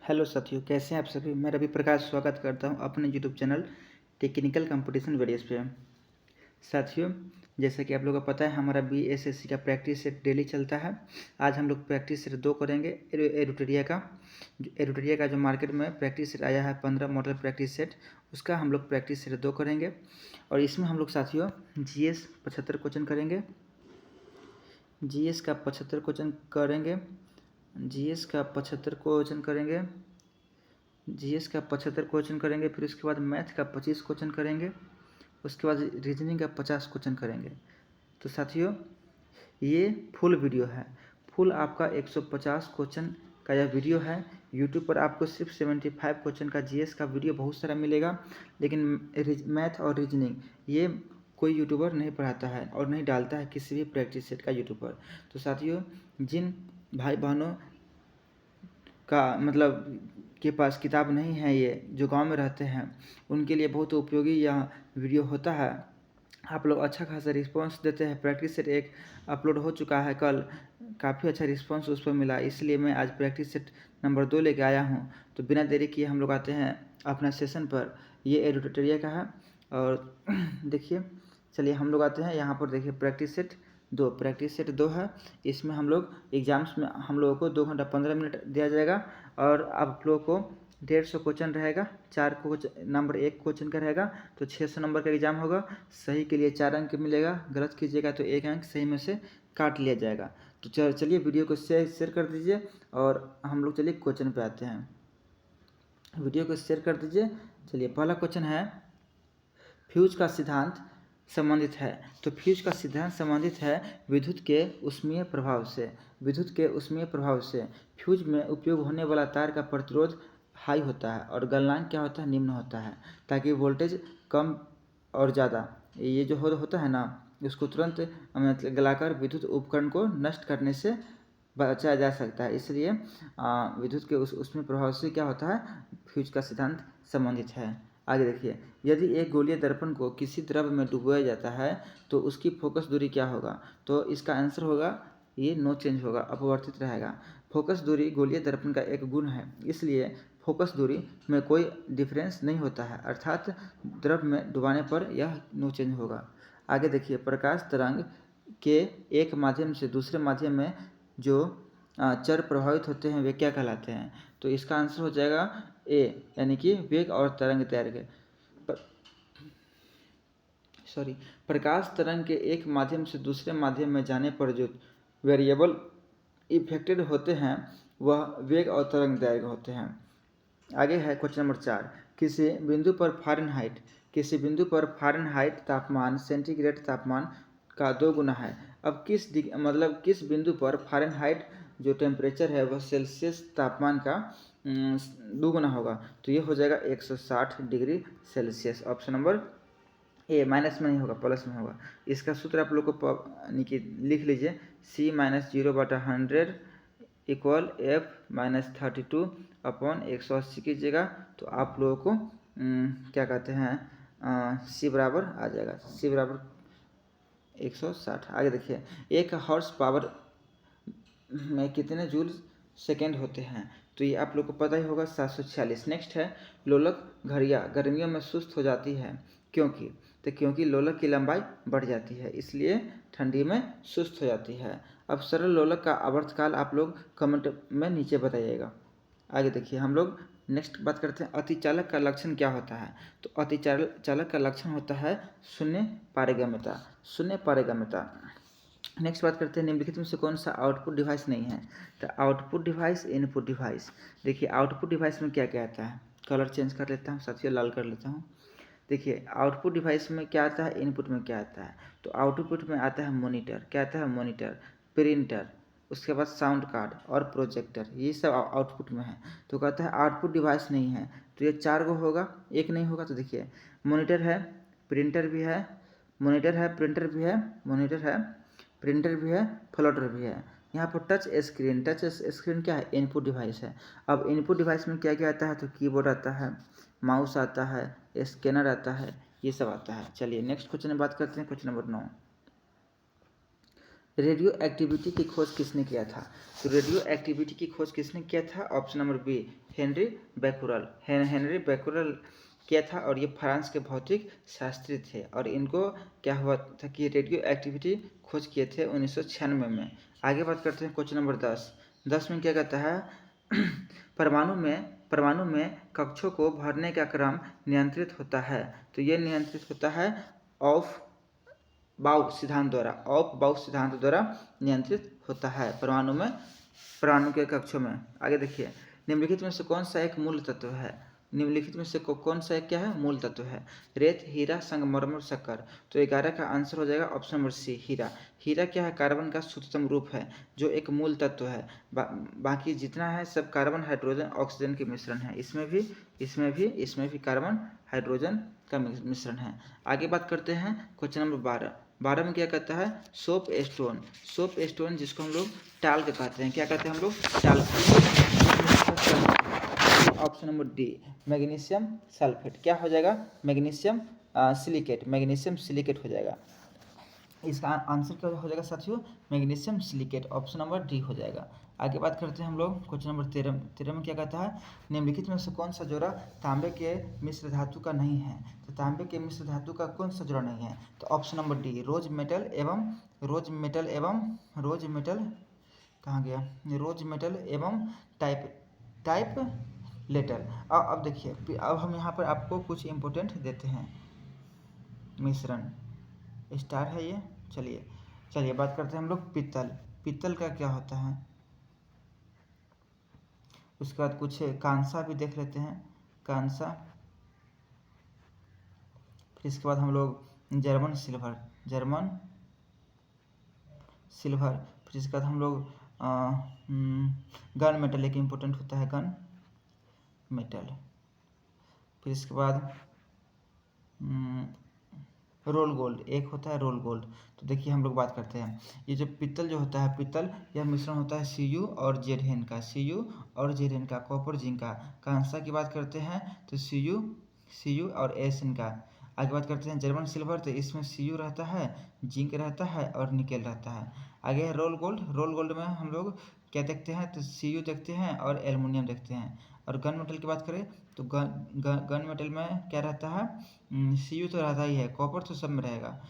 Hello साथियों, कैसे हैं आप सभी। मैं रवि प्रकाश स्वागत करता हूं अपने YouTube channel technical competition videos पे। साथियों, जैसा कि आप लोगों को पता है, हमारा बीएसएससी का प्रैक्टिस सेट डेली चलता है। आज हम लोग प्रैक्टिस सेट 2 करेंगे एरोटेरिया का। एरोटेरिया का जो मार्केट में प्रैक्टिस सेट आया है 15 मॉडल प्रैक्टिस सेट, उसका हम लोग प्रैक्टिस सेट 2 करेंगे। और इसमें हम लोग साथियों जीएस 75 क्वेश्चन करेंगे। जीएस का 75 क्वेश्चन करेंगे। जीएस का 75 क्वेश्चन करेंगे। जीएस का 75 क्वेश्चन करेंगे। फिर उसके बाद मैथ का 25 क्वेश्चन करेंगे। उसके बाद रीजनिंग का 50 क्वेश्चन करेंगे। तो साथियों, ये फुल वीडियो है। फुल आपका 150 क्वेश्चन का यह वीडियो है। यूट्यूब पर आपको सिर्फ 75 क्वेश्चन का जीएस का वीडियो बहुत सारा मिलेगा, लेकिन मैथ और रीजनिंग ये कोई यूट्यूबर नहीं पढ़ाता है और नहीं डालता है किसी भी प्रैक्टिस सेट का यूट्यूबर। तो साथियों, जिन भाई बहनों का मतलब के पास किताब नहीं है, ये जो गांव में रहते हैं, उनके लिए बहुत उपयोगी यह वीडियो होता है। आप लोग अच्छा खासा रिस्पांस देते हैं। प्रैक्टिस सेट 1 अपलोड हो चुका है कल, काफ़ी अच्छा रिस्पांस उस पर मिला, इसलिए मैं आज प्रैक्टिस सेट नंबर 2 लेके आया हूँ। तो बिना देरी किए हम लोग आते हैं अपना सेशन पर। ये एरोटेरिया का है और देखिए, चलिए हम लोग आते हैं यहाँ पर। देखिए प्रैक्टिस सेट 2 है। इसमें हम लोग एग्जाम्स में हम लोगों को 2 घंटा 15 मिनट दिया जाएगा और आप लोगों को 150 क्वेश्चन रहेगा। 4 क्वेश्चन, नंबर 1 क्वेश्चन का रहेगा तो 600 नंबर का एग्जाम होगा। सही के लिए 4 अंक मिलेगा, गलत कीजिएगा तो 1 अंक सही में से काट लिया जाएगा। तो चलिए वीडियो को शेयर कर दीजिए और हम लोग चलिए क्वेश्चन पे आते हैं। वीडियो को शेयर कर दीजिए। चलिए, पहला क्वेश्चन है, फ्यूज का सिद्धांत संबंधित है। तो फ्यूज का सिद्धांत संबंधित है विद्युत के ऊष्मीय प्रभाव से। विद्युत के ऊष्मीय प्रभाव से फ्यूज में उपयोग होने वाला तार का प्रतिरोध हाई होता है और गलनांक क्या होता है, निम्न होता है, ताकि वोल्टेज कम और ज़्यादा ये जो होता है ना, उसको तुरंत मतलब गलाकर विद्युत उपकरण को नष्ट करने से बचाया जा सकता है। इसलिए विद्युत के उसमें प्रभाव से क्या होता है, फ्यूज का सिद्धांत संबंधित है। आगे देखिए, यदि एक गोलीय दर्पण को किसी द्रव में डुबोया जाता है तो उसकी फोकस दूरी क्या होगा। तो इसका आंसर होगा ये नो चेंज होगा, अपवर्तित रहेगा। फोकस दूरी गोलीय दर्पण का एक गुण है, इसलिए फोकस दूरी में कोई डिफरेंस नहीं होता है, अर्थात द्रव में डुबाने पर यह नो चेंज होगा। आगे देखिए, प्रकाश तरंग के एक माध्यम से दूसरे माध्यम में जो चर प्रभावित होते हैं वे क्या कहलाते हैं। तो इसका आंसर हो जाएगा ए, यानी कि वेग और तरंग दैर्घ्य। प्रकाश तरंग के एक माध्यम से दूसरे माध्यम में जाने पर जो वेरिएबल इफेक्टेड होते हैं वह वेग और तरंग दैर्घ्य होते हैं। आगे है क्वेश्चन नंबर 4, किसी बिंदु पर फ़ारेनहाइट तापमान सेंटीग्रेड तापमान का 2 गुना है। अब किस बिंदु पर फ़ारेनहाइट जो टेम्परेचर है वह सेल्सियस तापमान का 2 गुना होगा। तो ये हो जाएगा 160 डिग्री सेल्सियस। ऑप्शन नंबर ए, माइनस में नहीं होगा, प्लस में होगा। इसका सूत्र आप लोग को लिख लीजिए, C-0/100 इक्वल F-32 अपॉन 180 कीजिएगा तो आप लोगों को क्या कहते हैं, C बराबर आ जाएगा, C बराबर 160। आगे देखिए, 1 हॉर्स पावर में कितने जूल सेकेंड होते हैं। तो ये आप लोग को पता ही होगा, 746। नेक्स्ट है, लोलक घड़ियाँ गर्मियों में सुस्त हो जाती है क्योंकि लोलक की लंबाई बढ़ जाती है, इसलिए ठंडी में सुस्त हो जाती है। अब सरल लोलक का आवर्तकाल आप लोग कमेंट में नीचे बताइएगा। आगे देखिए, हम लोग नेक्स्ट बात करते हैं, अतिचालक का लक्षण क्या होता है। तो अतिचालक का लक्षण होता है शून्य पारगम्यता। नेक्स्ट बात करते हैं, निम्नलिखित में से कौन सा आउटपुट डिवाइस नहीं है। तो आउटपुट डिवाइस, इनपुट डिवाइस। देखिए, आउटपुट डिवाइस में क्या क्या आता है, कलर चेंज कर लेता हूँ साथियों, लाल कर लेता हूँ। देखिए, आउटपुट डिवाइस में क्या आता है, इनपुट में क्या आता है। तो आउटपुट में आता है मॉनिटर, क्या आता है, मॉनिटर, प्रिंटर, उसके बाद साउंड कार्ड और प्रोजेक्टर, ये सब आउटपुट में है। तो कहता है आउटपुट डिवाइस नहीं है, तो ये 4 गो होगा, एक नहीं होगा। तो देखिए, मॉनिटर है, प्रिंटर भी है, मॉनिटर है, प्रिंटर भी है, मॉनिटर है, प्रिंटर भी है, फ्लोटर भी है। यहाँ पर टच स्क्रीन क्या है, इनपुट डिवाइस है। अब इनपुट डिवाइस में क्या क्या आता है, तो कीबोर्ड आता है, माउस आता है, स्कैनर आता है, ये सब आता है। चलिए नेक्स्ट क्वेश्चन में बात करते हैं, क्वेश्चन नंबर 9। रेडियो एक्टिविटी की खोज किसने किया था? तो रेडियो एक्टिविटी की खोज किसने किया था? Option number B, Henry Becquerel. Henry Becquerel किया था और ये फ्रांस के भौतिक शास्त्री थे और इनको क्या हुआ था कि रेडियो एक्टिविटी खोज किए थे 1996 में। आगे बात करते हैं क्वेश्चन नंबर 10 में क्या कहता है परमाणु में कक्षों को भरने का क्रम नियंत्रित होता है। तो ये नियंत्रित होता है ऑफ बाउ सिद्धांत द्वारा नियंत्रित होता है परमाणु के कक्षों में। आगे देखिए, निम्नलिखित में से कौन सा एक मूल तत्व है? निम्नलिखित में से कौन सा एक क्या है? मूल तत्व है। रेत, हीरा, संगमरमर, शक्कर। तो 11 का आंसर हो जाएगा ऑप्शन नंबर सी, हीरा। हीरा क्या है? कार्बन का शुद्धतम रूप है जो एक मूल तत्व है। बाकी जितना है सब कार्बन, हाइड्रोजन, ऑक्सीजन के मिश्रण है। इसमें भी कार्बन हाइड्रोजन का मिश्रण है। आगे बात करते हैं क्वेश्चन नंबर 12 में क्या कहता है? सोप स्टोन जिसको हम लोग टाल्क कहते हैं। क्या कहते हैं हम लोग? Talc. Option number D, magnesium sulphate. क्या हो जाएगा? मैग्नीशियम सिलिकेट हो जाएगा। इसका आंसर क्या हो जाएगा साथियों? Magnesium silicate. Option number D हो जाएगा। आगे बात करते हैं हम लोग क्वेश्चन नंबर 13 में क्या कहता है? निम्नलिखित में से कौन सा जोड़ा तांबे के मिश्र धातु का नहीं है? तो तांबे के मिश्र धातु का कौन सा जोड़ा नहीं है? तो ऑप्शन नंबर डी, रोज मेटल कहाँ गया? रोज मेटल एवं टाइप लेटर। अब देखिए, अब हम यहाँ पर आपको कुछ इम्पोर्टेंट देते हैं। मिश्रण स्टार है ये। चलिए बात करते हैं हम लोग पीतल का क्या होता है। उसके बाद कुछ कांसा भी देख लेते हैं, कांसा। फिर इसके बाद हम लोग जर्मन सिल्वर। फिर इसके बाद हम लोग गन मेटल एक इम्पोर्टेंट होता है, गन मेटल। फिर इसके बाद रोल गोल्ड एक होता है, रोल गोल्ड। तो देखिए हम लोग बात करते हैं, ये जो पीतल जो होता है, पीतल यह मिश्रण होता है Cu और Zn का, कॉपर जिंक का। कांसा की बात करते हैं तो Cu और Sn का। आगे बात करते हैं जर्मन सिल्वर, तो इसमें Cu रहता है, जिंक रहता है और निकेल रहता है। आगे है रोल गोल्ड में हम लोग क्या देखते हैं? तो Cu देखते हैं और एल्युमिनियम देखते हैं। और गन मेटल की बात करें तो गन मेटल में क्या रहता है? Cu तो रहता ही है, कॉपर तो सब में रहेगा,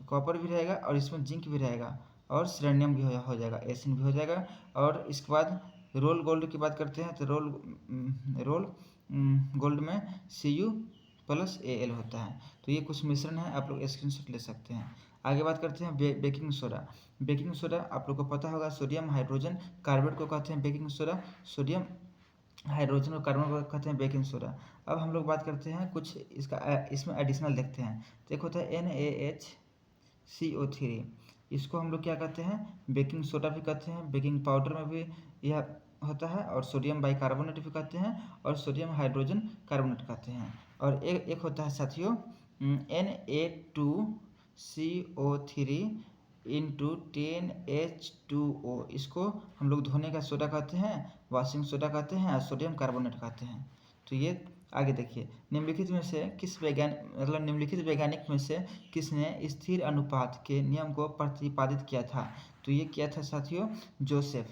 कॉपर भी रहेगा और इसमें जिंक भी रहेगा और सेलेनियम भी हो जाएगा, Sn भी हो जाएगा। और इसके बाद रोल गोल्ड की बात करते हैं तो रोल गोल्ड में Cu प्लस Al होता है। तो ये कुछ मिश्रण है, आप लोग स्क्रीनशॉट ले सकते हैं। आगे बात करते हैं बेकिंग सोडा। आप लोग को पता होगा, सोडियम हाइड्रोजन कार्बोनेट को कहते हैं बेकिंग सोडा, सोडियम हाइड्रोजन और कार्बन को कहते हैं बेकिंग सोडा। अब हम लोग बात करते हैं कुछ इसमें एडिशनल देखते हैं। तो एक होता है NaHCO3, इसको हम लोग क्या कहते हैं? बेकिंग सोडा भी कहते हैं, बेकिंग पाउडर में भी यह होता है, और सोडियम बाइकार्बोनेट भी कहते हैं और सोडियम हाइड्रोजन कार्बोनेट कहते हैं। और एक होता है साथियों Na2CO3 इंटू 10H2O, इसको हम लोग धोने का सोडा कहते हैं, वॉशिंग सोडा कहते हैं और सोडियम कार्बोनेट कहते हैं। तो ये आगे देखिए, निम्नलिखित वैज्ञानिक में से किसने स्थिर अनुपात के नियम को प्रतिपादित किया था? तो ये किया था साथियों जोसेफ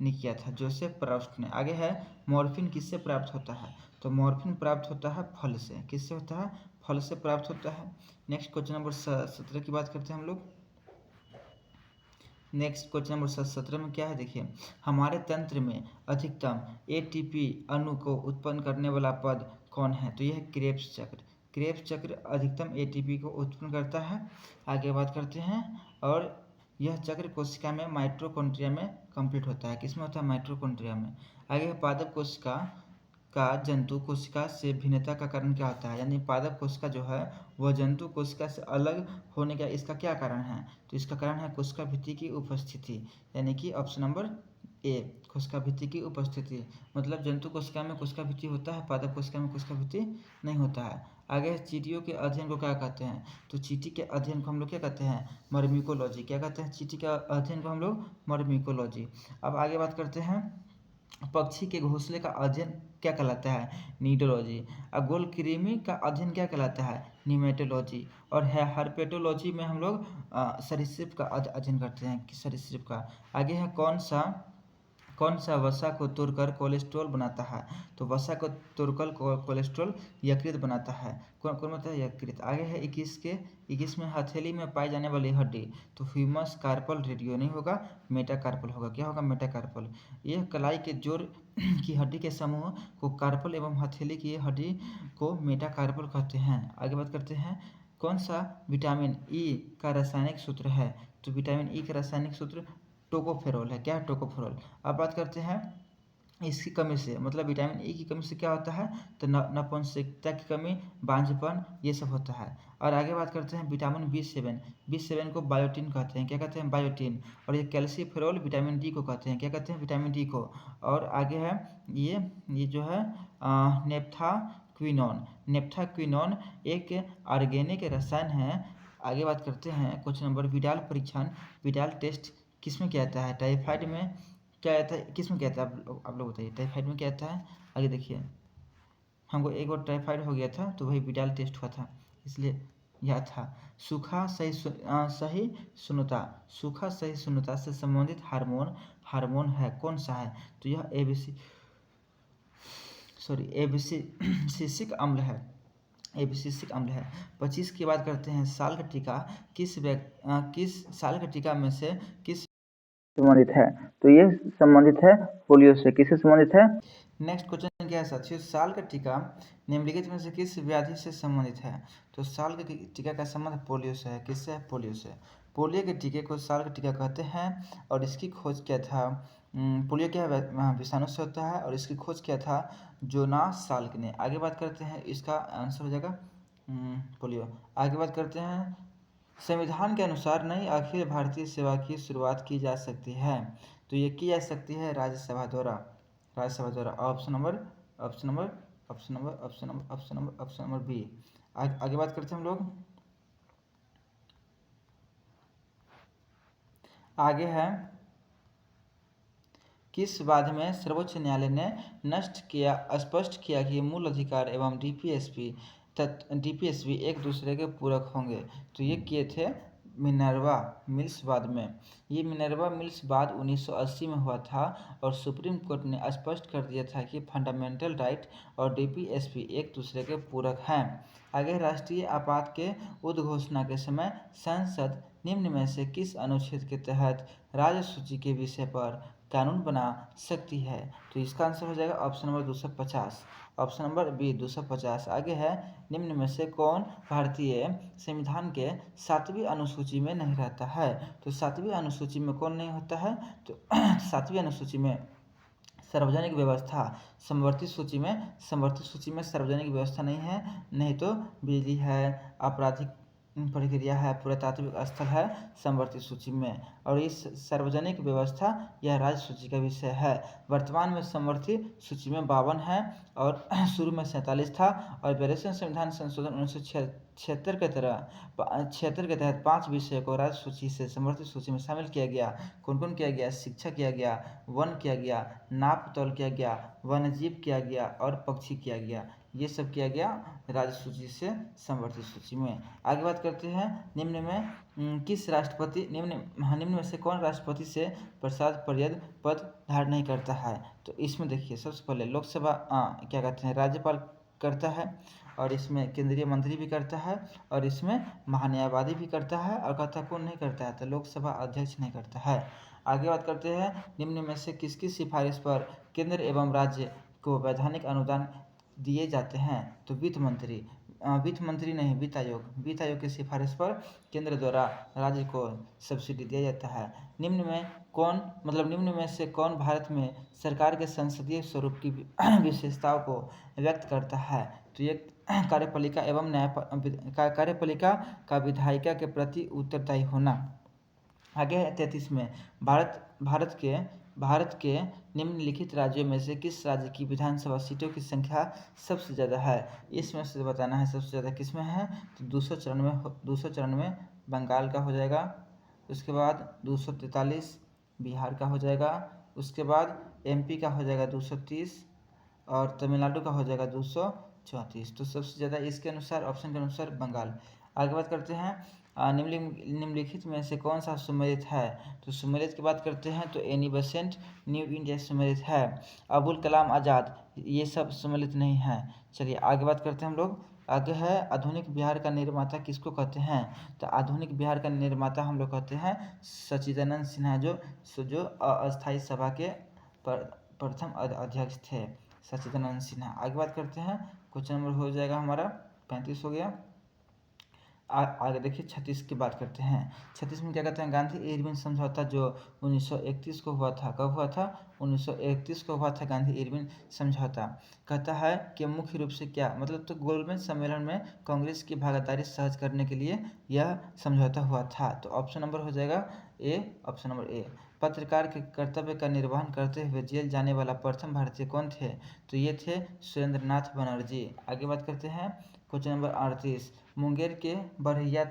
ने किया था, जोसेफ प्रोस्ट ने। आगे है मॉर्फिन किससे प्राप्त होता है? तो मॉर्फिन प्राप्त होता है फल से। किससे होता है? फल से प्राप्त होता है। नेक्स्ट क्वेश्चन नंबर 17 की बात करते हैं हम लोग। नेक्स्ट क्वेश्चन नंबर 17 में क्या है? देखिए, हमारे तंत्र में अधिकतम ATP अणु को उत्पन्न करने वाला पद कौन है? तो यह है क्रेब्स चक्र अधिकतम ATP को उत्पन्न करता है। आगे बात करते हैं, और यह चक्र कोशिका में माइटोकॉन्ड्रिया में कंप्लीट होता है। किसमें होता है? माइटोकॉन्ड्रिया में। आगे पादप कोशिका का जंतु कोशिका से भिन्नता का कारण क्या होता है? यानी पादप कोशिका जो है वह जंतु कोशिका से अलग होने का इसका क्या कारण है? तो इसका कारण है कोशिका भित्ति की उपस्थिति, यानी कि ऑप्शन नंबर ए, कोशिका भित्ति की उपस्थिति। मतलब जंतु कोशिका में कोशिका भित्ति होता है, पादप कोशिका में कोशिका भित्ति नहीं होता है। आगे चींटियों के अध्ययन को क्या कहते हैं? तो चींटी के अध्ययन को हम लोग क्या कहते हैं? मर्मिकोलॉजी। क्या कहते हैं? चींटी के अध्ययन को हम लोग मर्मिकोलॉजी। अब आगे बात करते हैं पक्षी के घोंसले का अध्ययन क्या कहलाता है? नीडोलॉजी। गोलकृमि का अध्ययन क्या कहलाता है? निमेटोलॉजी। और है हर्पेटोलॉजी में हम लोग सरीसृप का अध्ययन करते हैं कि सरीसृप का। आगे है कौन सा वसा को तोड़कर कोलेस्ट्रॉल बनाता है? तो वसा को तोड़कर कोलेस्ट्रॉल यकृत बनाता है। कौन कौन बनाता है? यकृत। आगे है 21 में हथेली में पाई जाने वाली हड्डी। तो ह्यूमस कार्पल रेडियो नहीं होगा, मेटाकार्पल होगा। क्या होगा? मेटाकार्पल। यह कलाई के जोड़ की हड्डी के समूह को कार्पल एवं हथेली की हड्डी को मेटाकार्पल कहते हैं। आगे बात करते हैं कौन सा विटामिन ई का रासायनिक सूत्र है? तो विटामिन ई का रासायनिक सूत्र टोकोफेरोल है। क्या है? टोकोफेरोल। अब बात करते हैं इसकी कमी से, मतलब विटामिन ई की कमी से क्या होता है? तो नपुंसकता की कमी, बांझपन, ये सब होता है। और आगे बात करते हैं विटामिन बी7 को बायोटिन कहते हैं। क्या कहते हैं? बायोटिन। और ये कैल्सीफेरोल विटामिन डी को कहते हैं। क्या कहते हैं? विटामिन डी को। और आगे है ये जो है नेप्थाक्विनोन एक ऑर्गेनिक रसायन है। आगे बात करते हैं क्वेश्चन नंबर विडाल टेस्ट किस में किया जाता है? टाइफाइड में क्या आता है? किस में क्या आता है? आप लोग बताइए, टाइफाइड में क्या आता है? आगे देखिए, हमको एक बार टाइफाइड हो गया था तो वही विडाल टेस्ट हुआ था, इसलिए यह था। सूखा सहिष्णुता से संबंधित हार्मोन है कौन सा है? तो यह एबिसिसिक अम्ल है। एबिसिसिक अम्ल है। 25 की बात करते हैं साल का टीका किस साल का टीका में से किस संबंधित है? तो ये संबंधित है पोलियो से। किससे संबंधित है? नेक्स्ट क्वेश्चन क्या है साथियों? साल का टीका निम्नलिखित में से किस व्याधि से संबंधित है? तो साल के टीका का संबंध पोलियो से है। किससे है? पोलियो से। पोलियो के टीके को साल का टीका कहते हैं और इसकी खोज क्या था? पोलियो क्या है? विषाणु से होता है और इसकी खोज क्या था? जोनास साल्क ने। आगे बात करते हैं, इसका आंसर हो जाएगा पोलियो। आगे बात करते हैं संविधान के अनुसार नई अखिल भारतीय सेवा की शुरुआत की जा सकती है। तो ये की जा सकती है राज्यसभा द्वारा। Option number B. आगे बात करते हैं हम लोग। आगे है किस वाद में सर्वोच्च न्यायालय ने स्पष्ट किया कि मूल अधिकार एवं डीपीएसपी एक दूसरे के पूरक होंगे? तो ये किए थे मिनर्वा मिल्स वाद में। ये मिनर्वा मिल्स वाद 1980 में हुआ था और सुप्रीम कोर्ट ने स्पष्ट कर दिया था कि फंडामेंटल राइट और डीपीएसपी एक दूसरे के पूरक हैं। आगे राष्ट्रीय आपात के उद्घोषणा के समय संसद निम्न में से किस अनुच्छेद के तहत राज्य सूची के विषय पर कानून बना सकती है? तो इसका आंसर हो जाएगा option number 250। Option number B 250। आगे है निम्न में से कौन भारतीय संविधान के 7वीं अनुसूची में नहीं रहता है? तो 7वीं अनुसूची में कौन नहीं होता है? तो 7वीं अनुसूची में सार्वजनिक व्यवस्था समवर्ती सूची में सार्वजनिक व्यवस्था नहीं है, नहीं तो बिजली है, आपराधिक प्रक्रिया है, पुरातात्विक स्थल है समवर्ती सूची में। और इस सार्वजनिक व्यवस्था यह राज्य सूची का विषय है। वर्तमान में समवर्ती सूची में 52 है और शुरू में 47 था। और 42वें संविधान संशोधन 1976 के तहत 5 विषयों को राज्य सूची से समवर्ती सूची में शामिल किया गया। कौन कौन किया गया? शिक्षा किया गया, वन किया गया, नाप तौल किया गया, वन्यजीव किया गया और पक्षी किया गया। ये सब किया गया राज्य सूची से समवर्ती सूची में। आगे बात करते हैं निम्न में किस राष्ट्रपति निम्न में से कौन राष्ट्रपति से प्रसाद पर्यद पद धारण नहीं करता है? तो इसमें देखिए सबसे पहले लोकसभा क्या कहते हैं राज्यपाल करता है, और इसमें केंद्रीय मंत्री भी करता है, और इसमें महान्यायवादी भी करता है, और कहता कौन नहीं करता है? तो लोकसभा अध्यक्ष नहीं करता है। आगे बात करते हैं निम्न में से किसकी सिफारिश पर केंद्र एवं राज्य को वैधानिक अनुदान दिए जाते हैं? तो वित्त मंत्री नहीं, वित्त आयोग की सिफारिश पर केंद्र द्वारा राज्य को सब्सिडी दिया जाता है। निम्न में से कौन भारत में सरकार के संसदीय स्वरूप की विशेषताओं को व्यक्त करता है? तो ये कार्यपालिका का विधायिका के प्रति उत्तरदायी होना। आगे है 33 में भारत के निम्नलिखित राज्यों में से किस राज्य की विधानसभा सीटों की संख्या सबसे ज़्यादा है? इसमें से बताना है सबसे ज़्यादा किसमें है? तो 294 बंगाल का हो जाएगा। उसके बाद 243 बिहार का हो जाएगा। उसके बाद MP का हो जाएगा 230 और तमिलनाडु का हो जाएगा 234। तो सबसे ज़्यादा इसके अनुसार ऑप्शन के अनुसार बंगाल। आगे बात करते हैं निम्नलिखित में से कौन सा सुमेलित है। तो सुमेलित की बात करते हैं तो एनी बेसेंट, न्यू इंडिया सुमेलित है। अबुल कलाम आज़ाद, ये सब सुमेलित नहीं है। चलिए आगे बात करते हैं हम लोग। आगे है आधुनिक बिहार का निर्माता किसको कहते हैं। तो आधुनिक बिहार का निर्माता हम लोग कहते हैं सच्चिदानंद सिन्हा, जो अस्थायी सभा के प्रथम अध्यक्ष थे, सच्चिदानंद सिन्हा। आगे बात करते हैं, क्वेश्चन नंबर हो जाएगा हमारा 35 हो गया। आगे देखिए 36 की बात करते हैं। 36 में क्या कहते हैं, गांधी इरविन समझौता जो 1931 को हुआ था। कब हुआ था, 1931 को हुआ था गांधी इरविन समझौता। कहता है कि मुख्य रूप से क्या मतलब, तो गोलमेज सम्मेलन में कांग्रेस की भागीदारी सहज करने के लिए यह समझौता हुआ था। तो ऑप्शन नंबर हो जाएगा ए, ऑप्शन नंबर ए। पत्रकार के कर्तव्य का निर्वहन करते हुए जेल जाने वाला प्रथम भारतीय कौन थे। तो ये थे सुरेंद्र नाथ बनर्जी। आगे बात करते हैं, क्वेश्चन नंबर 38। मुंगेर के बढ़िया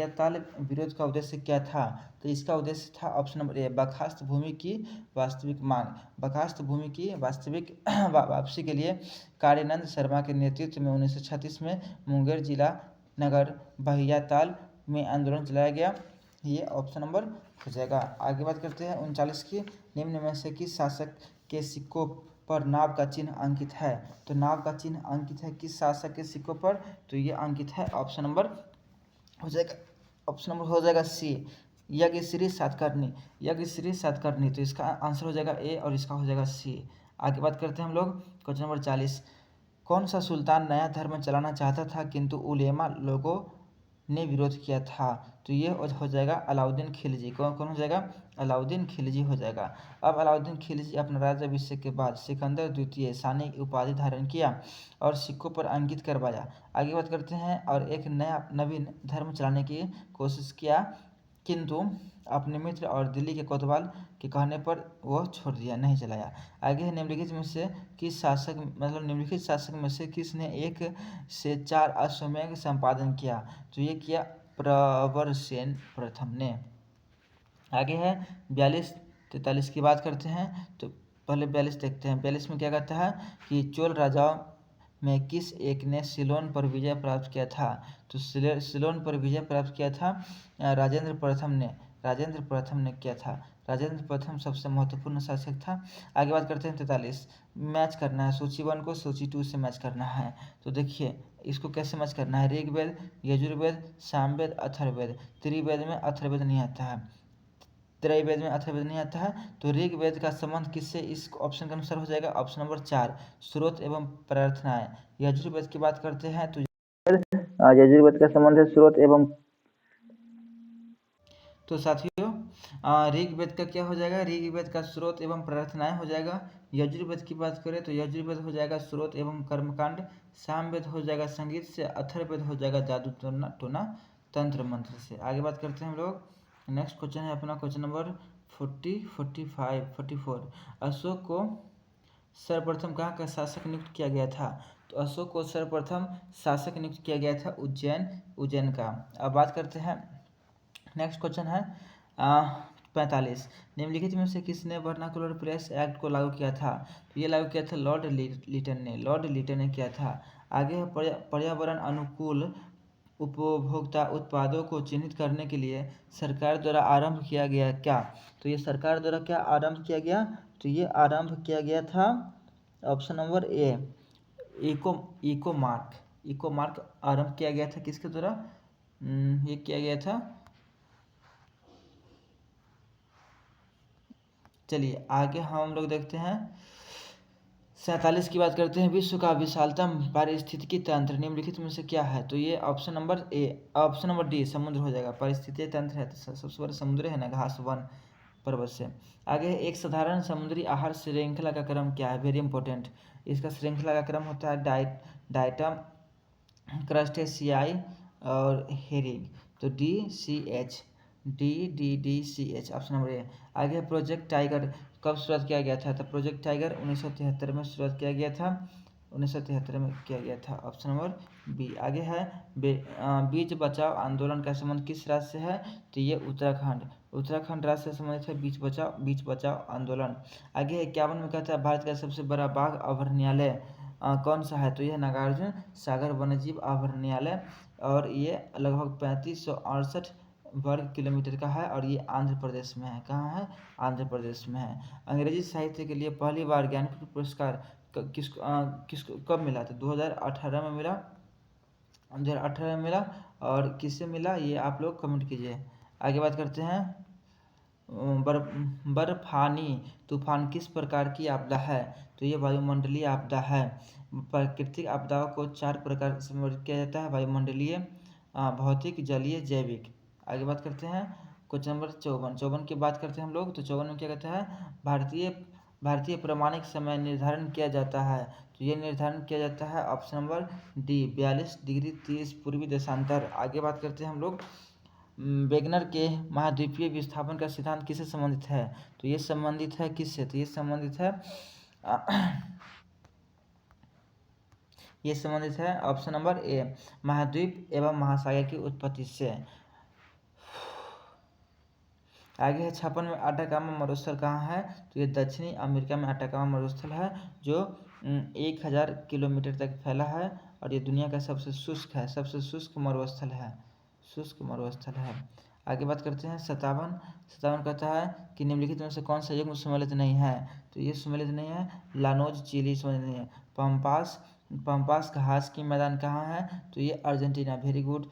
ताल विरोध का उद्देश्य क्या था। तो इसका उद्देश्य था ऑप्शन नंबर ए, बर्खास्त भूमि की वास्तविक मांग। बर्खास्त भूमि की वास्तविक वापसी के लिए कार्यानंद शर्मा के नेतृत्व में 1936 में मुंगेर जिला नगर बढ़िया ताल में आंदोलन चलाया गया। ये ऑप्शन नंबर हो जाएगा। आगे बात करते हैं 39 की। निम्न में से किस शासक के सिक्कों पर नाव का चिन्ह अंकित है। तो नाव का चिन्ह अंकित है किस शासक के सिक्कों पर। तो ये अंकित है ऑप्शन नंबर हो जाएगा, ऑप्शन नंबर हो जाएगा सी, यज्ञश्री सातकर्णी। तो इसका आंसर हो जाएगा ए और इसका हो जाएगा सी। आगे बात करते हैं हम लोग, क्वेश्चन नंबर 40। कौन सा सुल्तान नया धर्म चलाना चाहता था किंतु उलेमा लोगों ने विरोध किया था। तो ये हो जाएगा अलाउद्दीन खिलजी। कौन हो जाएगा, अलाउद्दीन खिलजी हो जाएगा। अब अलाउद्दीन खिलजी अपना राज्याभिषेक के बाद सिकंदर द्वितीय शाही उपाधि धारण किया और सिक्कों पर अंकित करवाया। आगे बात करते हैं, और एक नवीन धर्म चलाने की कोशिश किया किंतु अपने मित्र और दिल्ली के कोतवाल के कहने पर वह छोड़ दिया, नहीं चलाया। आगे है निम्नलिखित में से किस शासक मतलब निम्नलिखित शासक में से किसने 1 से 4 अश्वमेध संपादन किया। तो ये किया प्रवरसेन प्रथम ने। आगे है 42-43 की बात करते हैं। तो पहले 42 देखते हैं। 42 में क्या कहता है कि चोल राजाओं में किस एक ने सिलोन पर विजय प्राप्त किया था। तो सिलोन पर विजय प्राप्त किया था राजेंद्र प्रथम ने किया था। राजेंद्र प्रथम सबसे महत्वपूर्ण शासक था। आगे बात करते हैं 43। मैच करना है सूची 1 को सूची 2 से मैच करना है। तो देखिए इसको कैसे मैच करना है, ऋग्वेद, यजुर्वेद, सामवेद, अथर्ववेद। त्रिवेद में अथर्ववेद नहीं आता है, त्रैवेद में अथर्ववेद नहीं आता है। तो ऋग्वेद का संबंध किससे, इस ऑप्शन के अनुसार हो जाएगा ऑप्शन नंबर 4, स्रोत एवं प्रार्थनाएं। यजुर्वेद की बात करते हैं तो यजुर्वेद का संबंध है स्रोत एवं। तो साथियों ऋग्वेद का क्या हो जाएगा, ऋग्वेद का स्रोत एवं प्रार्थनाएं हो जाएगा। यजुर्वेद की बात करें तो यजुर्वेद हो जाएगा स्रोत एवं कर्मकांड। सामवेद हो जाएगा संगीत से। अथर्ववेद हो जाएगा जादू टोना तंत्र मंत्र से। आगे बात करते हैं हम लोग। नेक्स्ट क्वेश्चन है अपना क्वेश्चन नंबर 44। अशोक को सर्वप्रथम कहाँ का शासक नियुक्त किया गया था। तो अशोक को सर्वप्रथम शासक नियुक्त किया गया था उज्जैन का। अब बात करते हैं, नेक्स्ट क्वेश्चन है 45। निम्नलिखित में से किसने वर्नाकुलर प्रेस एक्ट को लागू किया था। तो ये लागू किया था लॉर्ड लिटन ने किया था। आगे पर्यावरण अनुकूल उपभोक्ता उत्पादों को चिन्हित करने के लिए सरकार द्वारा आरंभ किया गया क्या। तो ये सरकार द्वारा क्या आरंभ किया गया, तो ये आरंभ किया गया था option number A, Ecomark आरंभ किया गया था किसके द्वारा, ये किया गया था। चलिए आगे हम लोग देखते हैं 47 की बात करते हैं। विश्व का विशालतम पारिस्थितिकी तंत्र निम्नलिखित में से क्या है। तो ये ऑप्शन नंबर डी समुद्र हो जाएगा। पारिस्थितिकी तंत्र है तो सबसे बड़ा समुद्र है ना, घास वन पर्वत से। आगे एक साधारण समुद्री आहार श्रृंखला का क्रम क्या है, वेरी इंपॉर्टेंट। इसका श्रृंखला का क्रम होता है डाइटम, क्रस्टेशियाई और हेरिंग। तो DCH ऑप्शन नंबर ए। आगे प्रोजेक्ट टाइगर कब शुरुआत किया गया था। तो प्रोजेक्ट टाइगर 1973 में शुरुआत किया गया था, 1973 में किया गया था, ऑप्शन नंबर बी। आगे है बीज बचाओ आंदोलन का संबंध किस राज्य से है। तो ये उत्तराखंड। उत्तराखंड राज्य से संबंधित है बीच बचाओ आंदोलन। आगे 51 में कहता है भारत का सबसे बड़ा बाघ अभयारण्यालय कौन सा है, तो यह नागार्जुन सागर वन्यजीव अभयारण्यालय, और ये लगभग 3568 वर्ग किलोमीटर का है, और ये आंध्र प्रदेश में है। कहाँ है? आंध्र प्रदेश में है। अंग्रेजी साहित्य के लिए पहली बार ज्ञानपीठ पुरस्कार किसको कब मिला? तो 2018 में मिला, 2018 में मिला। और किससे मिला ये आप लोग कमेंट कीजिए। आगे बात करते हैं। बर्फानी तूफान किस प्रकार की आपदा है, तो ये वायुमंडलीय आपदा है। प्राकृतिक आपदाओं को 4 प्रकार से वर्गीकृत किया जाता है: वायुमंडलीय, भौतिक, जलीय, जैविक। आगे बात करते हैं क्वेश्चन नंबर 54 की बात करते हैं हम लोग। तो 54 में क्या कहता है? भारतीय प्रमाणिक समय निर्धारण किया जाता है, तो ये निर्धारण किया जाता है ऑप्शन नंबर डी 42 डिग्री 30 पूर्वी देशांतर। आगे बात करते हैं हम लोग। वेगनर के महाद्वीपीय विस्थापन का सिद्धांत किससे संबंधित है, तो ये संबंधित है किससे? तो ये संबंधित है ऑप्शन नंबर ए महाद्वीप एवं महासागर की उत्पत्ति से। आगे है 56 में अटाकामा मरुस्थल कहाँ है, तो ये दक्षिणी अमेरिका में अटाकामा मरुस्थल है, जो 1000 किलोमीटर तक फैला है, और ये दुनिया का सबसे शुष्क मरुस्थल है। आगे बात करते हैं 57 कहता है कि निम्नलिखित में से कौन सा युग्म सम्मिलित नहीं है, तो ये सम्मिलित नहीं है। लानोज चिली सम्मिलित नहीं है। पम्पास घास की मैदान कहाँ है, तो ये अर्जेंटीना। Very good.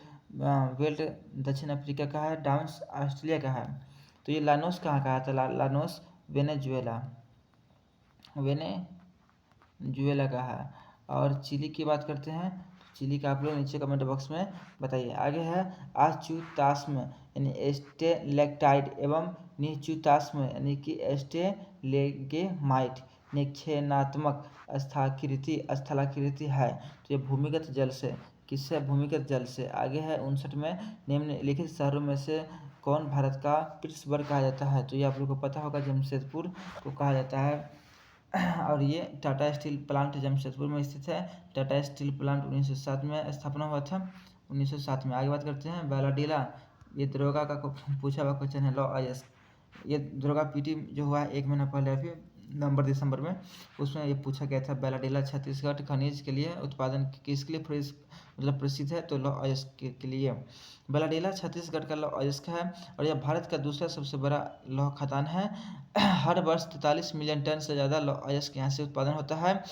वेल्ट दक्षिण अफ्रीका का है। डाउन्स ऑस्ट्रेलिया का है। तो ये लानोस कहाँ का है, तो लानोस वेनेजुएला का है। और चिली की बात करते हैं, चिली का आप लोग नीचे कमेंट बॉक्स में बताइए। आगे है अच्युताश्म यानी स्टेलेक्टाइट एवं निच्युताश्म यानी कि स्टेलेगमाइट निक्षेपात्मक स्थलाकृति है, तो ये भूमिगत जल से। किससे? भूमिगत जल से। आगे है 59 में निम्नलिखित शहरों में से कौन भारत का पिट्सबर्ग कहा जाता है, तो ये आप लोग को पता होगा, जमशेदपुर को कहा जाता है। और ये टाटा स्टील प्लांट जमशेदपुर में स्थित है। टाटा स्टील प्लांट 1907 में स्थापना हुआ था, 1907 में। आगे बात करते हैं बैलाडीला, ये दरोगा का पूछा हुआ क्वेश्चन है, लॉ IS। ये दरोगा PT जो हुआ है 1 महीना पहले अभी नवंबर दिसंबर में, उसमें ये पूछा गया था बैलाडीला छत्तीसगढ़ खनिज के लिए उत्पादन किसके लिए प्रसिद्ध है, तो लॉ IS के लिए। बैलाडीला छत्तीसगढ़ का लौह अयस्क है, और यह भारत का दूसरा सबसे बड़ा लौह खदान है। हर वर्ष 43 मिलियन टन से ज़्यादा लौह अयस्क यहाँ से उत्पादन होता है।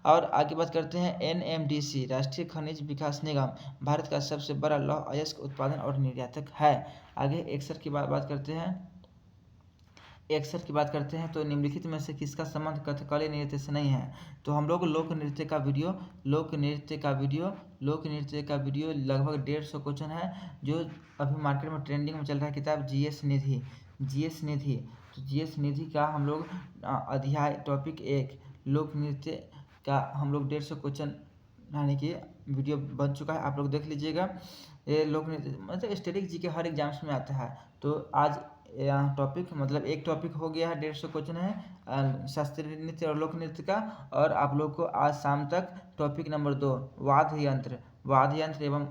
और आगे बात करते हैं NMDC राष्ट्रीय खनिज विकास निगम भारत का सबसे बड़ा लौह अयस्क उत्पादन और निर्यातक है। आगे 61 की बात करते हैं। तो निम्नलिखित में से किसका संबंध कथकली नृत्य से नहीं है, तो हम लोग लोक नृत्य का वीडियो लगभग 150 क्वेश्चन है, जो अभी मार्केट में ट्रेंडिंग में चल रहा है किताब GS निधि। तो GS निधि का हम लोग अध्याय टॉपिक 1 लोक नृत्य का हम लोग 150 क्वेश्चन यानी कि वीडियो बन चुका है, आप लोग देख लीजिएगा। ये लोक नृत्य मतलब स्टैटिक जी के हर एग्जाम्स में आता है। तो आज टॉपिक मतलब एक टॉपिक हो गया है, 150 क्वेश्चन है शास्त्रीय नृत्य और लोक नृत्य का। और आप लोग को आज शाम तक टॉपिक नंबर 2 वाद्य यंत्र एवं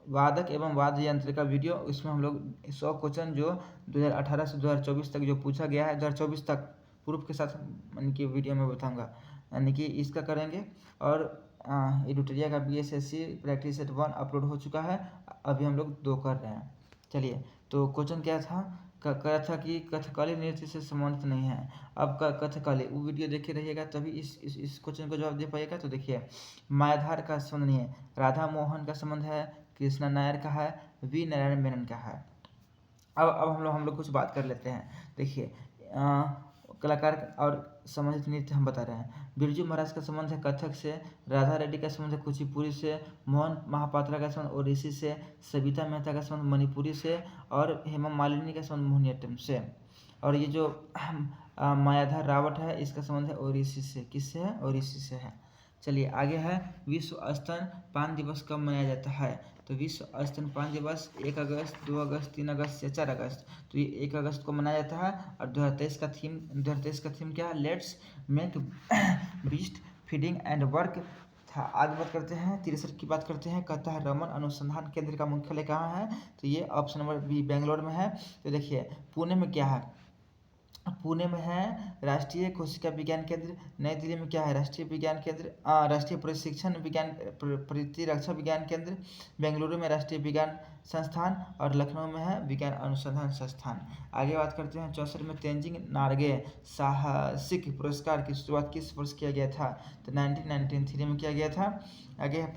वादक एवं वाद्य यंत्र का वीडियो, इसमें हम लोग 100 क्वेश्चन जो 2018 से 2024 तक जो पूछा गया है, 2024 तक प्रूफ के साथ यानी कि वीडियो में बताऊंगा, यानी कि इसका करेंगे। और एडिटोरिया का BSSC प्रैक्टिस सेट 1 अपलोड हो चुका है, अभी हम लोग 2 कर रहे हैं। चलिए, तो क्वेश्चन क्या था? कहा था कि कथकली नृत्य से संबंधित नहीं है। अब कथकली वो वीडियो देखे रहिएगा, तभी इस क्वेश्चन को जवाब दे पाइएगा। तो देखिए, मायाधार का संबंध नहीं है, राधा मोहन का संबंध है, कृष्णा नायर का है, V नारायण मेनन का है। अब हम लोग कुछ बात कर लेते हैं। देखिए, कलाकार और संबंधित नृत्य हम बता रहे हैं। बिरजू महाराज का संबंध है कथक से, राधा रेड्डी का संबंध है कुचिपुड़ी से, मोहन महापात्रा का संबंध ओडिसी से, सविता मेहता का संबंध मणिपुरी से, और हेमा मालिनी का संबंध मोहिनीअट्टम से। और ये जो मायाधार रावट है, इसका संबंध है ओडिसी से। किससे है? ओडिसी से है। चलिए आगे है, विश्व स्तनपान दिवस कब मनाया जाता है? तो विश्व स्तनपान दिवस 1 अगस्त, 2 अगस्त, 3 अगस्त या 4 अगस्त। तो ये 1 अगस्त को मनाया जाता है। और 2023 का थीम क्या है? Let's make beast feeding and work था। आगे बात करते हैं 63 की बात करते हैं। कहता है रमन अनुसंधान केंद्र का मुख्यालय कहाँ है? तो ये ऑप्शन नंबर बी बेंगलोर में है। तो देखिए पुणे में क्या है, पुणे में है राष्ट्रीय कोशिका विज्ञान केंद्र। नई दिल्ली में क्या है? राष्ट्रीय विज्ञान केंद्र, राष्ट्रीय प्रशिक्षण विज्ञान प्रतिरक्षा विज्ञान केंद्र। बेंगलुरु में राष्ट्रीय विज्ञान संस्थान और लखनऊ में है विज्ञान अनुसंधान संस्थान। आगे बात करते हैं 64 में तेंजिंग नार्गे साहसिक पुरस्कार की शुरुआत किस वर्ष किया गया था? तो 1993 में किया गया था। आगे है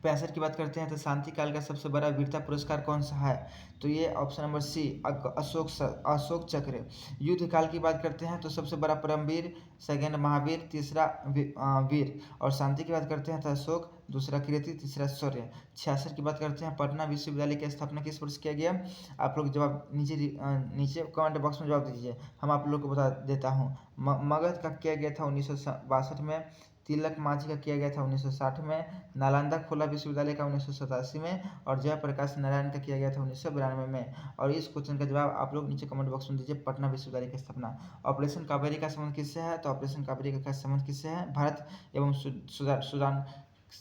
65 की बात करते हैं तो शांति काल का सबसे बड़ा वीरता पुरस्कार कौन सा है? तो ये ऑप्शन नंबर सी अशोक चक्र। युद्ध काल की बात करते हैं तो सबसे बड़ा परमवीर, सेकंड महावीर, तीसरा वीर। और शांति की बात करते हैं तो अशोक, दूसरा कीर्ति, तीसरा शौर्य। 66 की बात करते हैं पटना विश्वविद्यालय की स्थापना किस वर्ष किया गया? आप लोग जवाब नीचे कमेंट बॉक्स में जवाब दीजिए, हम आप लोग को बता देता हूँ। मगध का किया गया था 1962 में, तिलक मांझी का किया गया था 1960 में, नालंदा खुला विश्वविद्यालय का 1987 में, और जयप्रकाश नारायण का किया गया था 1992 में। और इस क्वेश्चन का जवाब आप लोग नीचे कमेंट बॉक्स में दीजिए। पटना विश्वविद्यालय की स्थापना। ऑपरेशन कावेरी का संबंध किससे है? तो ऑपरेशन कावेरी का संबंध किससे है? भारत एवं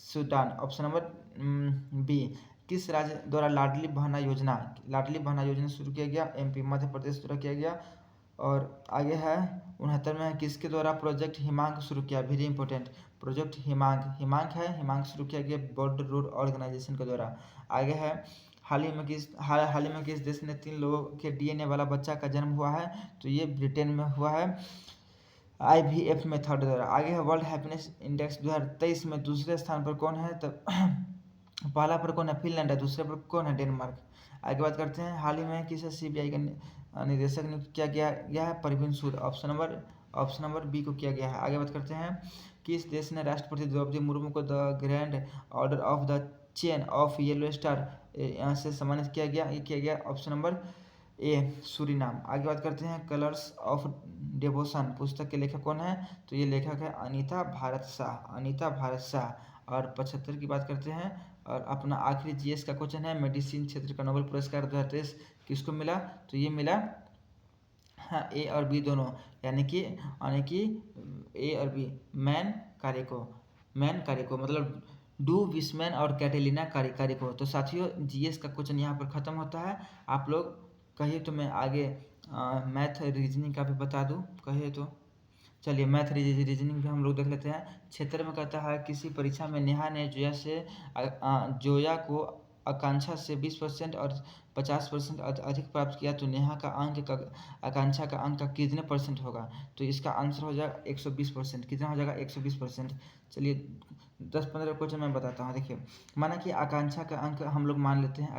सूडान। Option number B. किस राज्य द्वारा लाडली बहना योजना शुरू किया गया? एमपी मध्य प्रदेश द्वारा किया गया। और आगे है 69 में किसके द्वारा प्रोजेक्ट हिमांक शुरू किया? वेरी इंपॉर्टेंट, प्रोजेक्ट हिमांक शुरू किया गया बॉर्डर रोड ऑर्गेनाइजेशन के द्वारा। आगे है हाल ही में किस देश ने 3 लोगों के डीएनए वाला बच्चा का जन्म हुआ है? तो ये ब्रिटेन में हुआ है IVF मेथड द्वारा। आगे है वर्ल्ड हैप्पीनेस इंडेक्स 2023 में दूसरे स्थान पर कौन है? तो पहला पर कौन है? फिनलैंड है। दूसरे पर कौन है? डेनमार्क। आगे बात करते हैं हाल ही में किसे सीबीआई का निदेशक नियुक्त किया गया है? परवीन सूद। ऑप्शन नंबर बी को किया गया है। आगे बात करते हैं किस देश ने राष्ट्रपति द्रौपदी मुर्मू को the grand order of the chain of yellow star से सम्मानित किया गया? ये किया गया ऑप्शन नंबर ए सूरीनाम। आगे बात करते हैं कलर्स ऑफ डेवोशन पुस्तक के लेखक कौन है? तो ये लेखक है अनीता भारत शाह। और 75 की बात करते हैं और अपना आखिरी जीएस का क्वेश्चन है मेडिसिन क्षेत्र का नोबेल पुरस्कार 2023 किसको मिला? तो ये मिला हाँ ए और बी दोनों, यानी कि ए और बी मैन कारिको मतलब डू विस्मैन और कैटेलिना कारिको। तो साथियों जीएस का क्वेश्चन यहाँ पर खत्म होता है। आप लोग कहिए तो मैं आगे मैथ रीजनिंग का भी बता दूँ, कहिए तो चलिए मैथ रीजनिंग भी हम लोग देख लेते हैं। क्षेत्र में कहता है किसी परीक्षा में नेहा ने जोया को आकांक्षा से 20% और 50% अधिक प्राप्त किया तो नेहा का अंक का आकांक्षा का अंक का कितने परसेंट होगा? तो इसका आंसर हो जाएगा 120%। कितना हो जाएगा? 120%। चलिए 10-15 क्वेश्चन मैं बताता हूँ। देखिए माना कि आकांक्षा का अंक हम लोग मान लेते हैं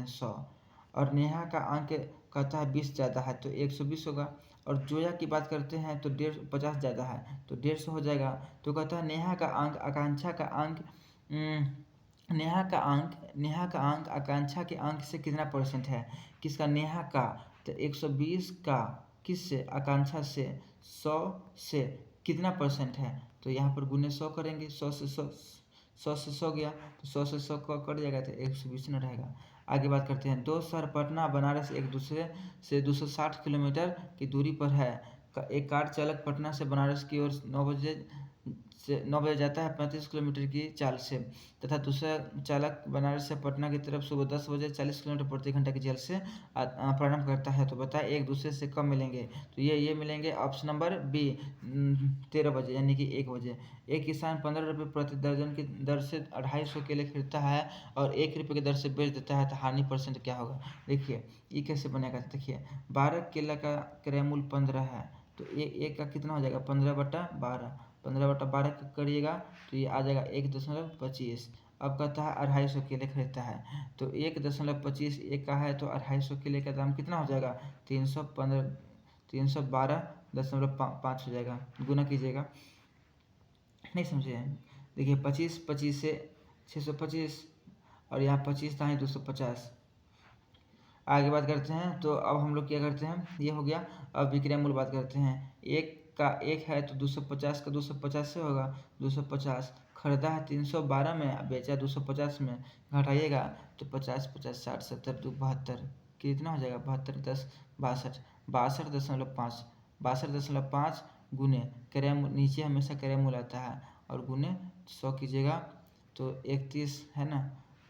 100 और नेहा का अंक कहता है 20 ज़्यादा है तो 120 होगा। और जोया की बात करते हैं तो 50 ज़्यादा है तो 150 हो जाएगा। तो कहता है नेहा का अंक आकांक्षा का अंक आकांक्षा के अंक से कितना परसेंट है? किसका? नेहा का। तो 120 का किससे? आकांक्षा से। 100 से कितना परसेंट है? तो यहाँ पर गुने 100 करेंगे, 100 से 100 गया तो 100 से 100 कट जाएगा तो 120 न रहेगा। आगे बात करते हैं दो शहर पटना बनारस एक दूसरे से 260 किलोमीटर की दूरी पर है। एक कार चालक पटना से बनारस की ओर 9 बजे जाता है 35 किलोमीटर की चाल से, तथा दूसरा चालक बनारस से पटना की तरफ सुबह 10 बजे 40 किलोमीटर प्रति घंटा की चाल से प्रारंभ करता है। तो बताए एक दूसरे से कब मिलेंगे? तो ये मिलेंगे ऑप्शन नंबर बी 13 बजे यानी कि 1 बजे। एक किसान 15 रुपये प्रति दर्जन की दर से 250 केले खरीदता है और 1 रुपये की दर से बेच देता है तो हानि परसेंट क्या होगा? देखिए ये कैसे बनेगा? देखिए 12 केला का क्रय मूल्य 15 है तो एक का कितना हो जाएगा? 15/12 15/12 करिएगा तो ये आ जाएगा 1.25। अब कहता है 250 केले खरीदता है तो 1.25 एक का है तो 250 केले का दाम कितना हो जाएगा? 312.5 हो जाएगा। गुना कीजिएगा, नहीं समझे? देखिए 25 से 625 और यहाँ 25 था 250। आगे बात करते हैं तो अब हम लोग क्या करते हैं, ये हो गया। अब विक्रय मूल्य बात करते हैं। एक का एक है तो 250 का 250 से होगा 250। खरीदा है 312 में, बेचा 250 में, घटाइएगा तो 50 50 60 70 2 72 कितना हो जाएगा? 72 10 62 62.5 गुने क्रय नीचे हमेशा क्रय मूल्य आता है और गुने 100 कीजिएगा तो 31 है ना।